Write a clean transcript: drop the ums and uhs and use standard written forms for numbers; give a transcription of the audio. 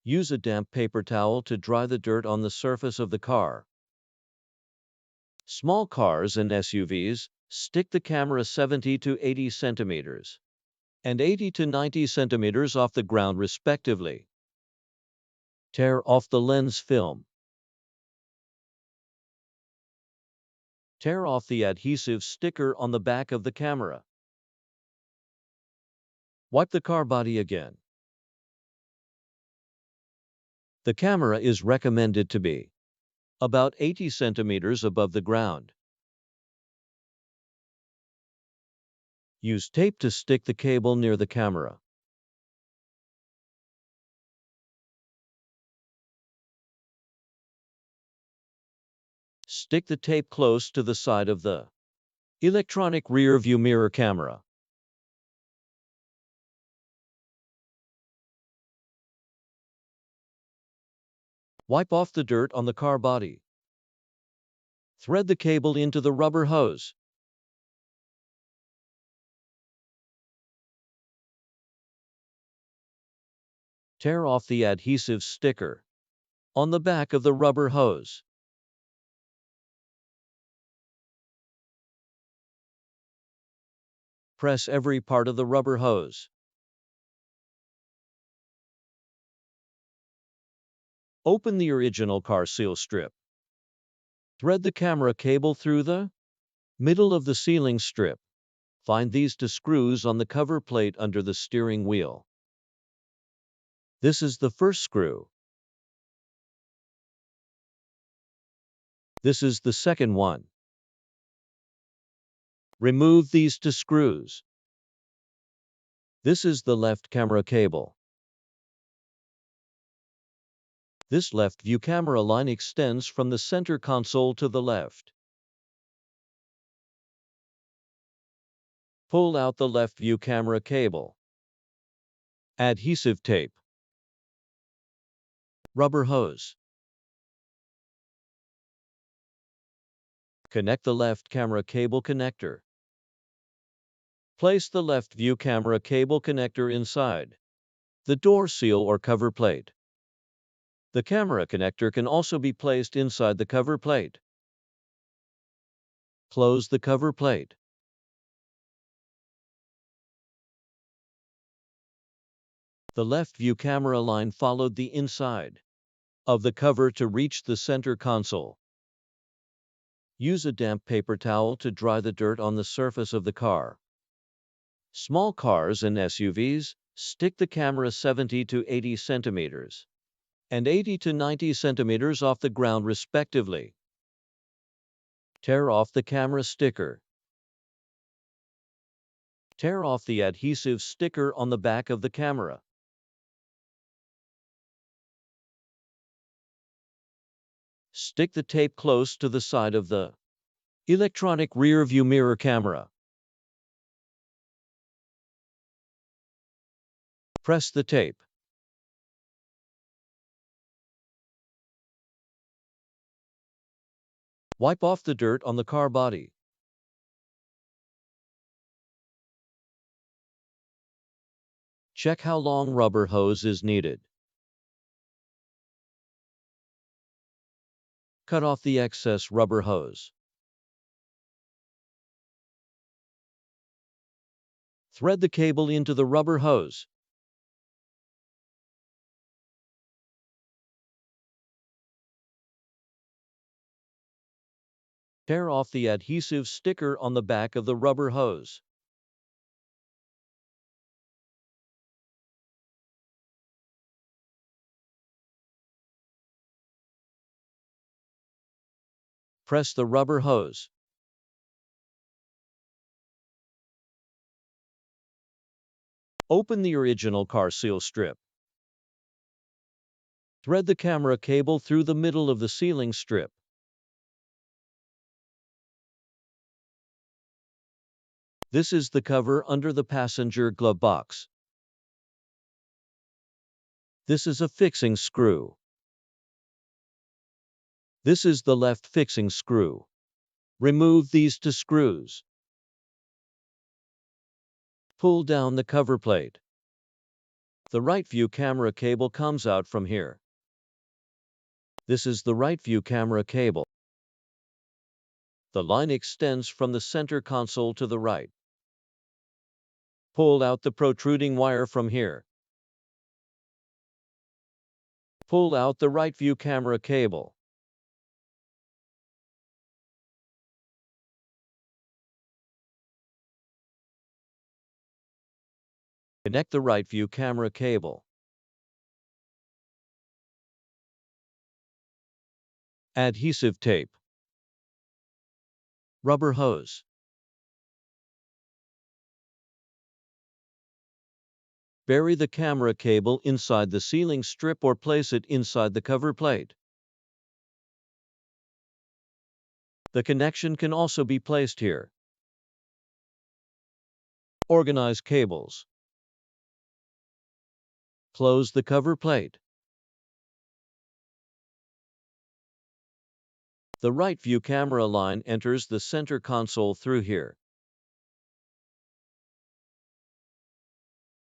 Use a damp paper towel to dry the dirt on the surface of the car. Small cars and SUVs, stick the camera 70 to 80 centimeters and 80 to 90 centimeters off the ground respectively. Tear off the lens film. Tear off the adhesive sticker on the back of the camera. Wipe the car body again. The camera is recommended to be about 80 centimeters above the ground. Use tape to stick the cable near the camera. Stick the tape close to the side of the electronic rear view mirror camera. Wipe off the dirt on the car body. Thread the cable into the rubber hose. Tear off the adhesive sticker on the back of the rubber hose. Press every part of the rubber hose. Open the original car seal strip. Thread the camera cable through the middle of the sealing strip. Find these two screws on the cover plate under the steering wheel. This is the first screw. This is the second one. Remove these two screws. This is the left camera cable. This left view camera line extends from the center console to the left. Pull out the left view camera cable. Adhesive tape. Rubber hose. Connect the left camera cable connector. Place the left view camera cable connector inside the door seal or cover plate. The camera connector can also be placed inside the cover plate. Close the cover plate. The left view camera line followed the inside of the cover to reach the center console. Use a damp paper towel to dry the dirt on the surface of the car. Small cars and SUVs, stick the camera 70 to 80 centimeters and 80 to 90 centimeters off the ground respectively. Tear off the camera sticker. Tear off the adhesive sticker on the back of the camera. Stick the tape close to the side of the electronic rear view mirror camera. Press the tape. Wipe off the dirt on the car body. Check how long rubber hose is needed. Cut off the excess rubber hose. Thread the cable into the rubber hose. Tear off the adhesive sticker on the back of the rubber hose. Press the rubber hose. Open the original car seal strip. Thread the camera cable through the middle of the sealing strip. This is the cover under the passenger glove box. This is a fixing screw. This is the left fixing screw. Remove these two screws. Pull down the cover plate. The right view camera cable comes out from here. This is the right view camera cable. The line extends from the center console to the right. Pull out the protruding wire from here. Pull out the right view camera cable. Connect the right view camera cable. Adhesive tape. Rubber hose. Bury the camera cable inside the sealing strip or place it inside the cover plate. The connection can also be placed here. Organize cables. Close the cover plate. The right view camera line enters the center console through here.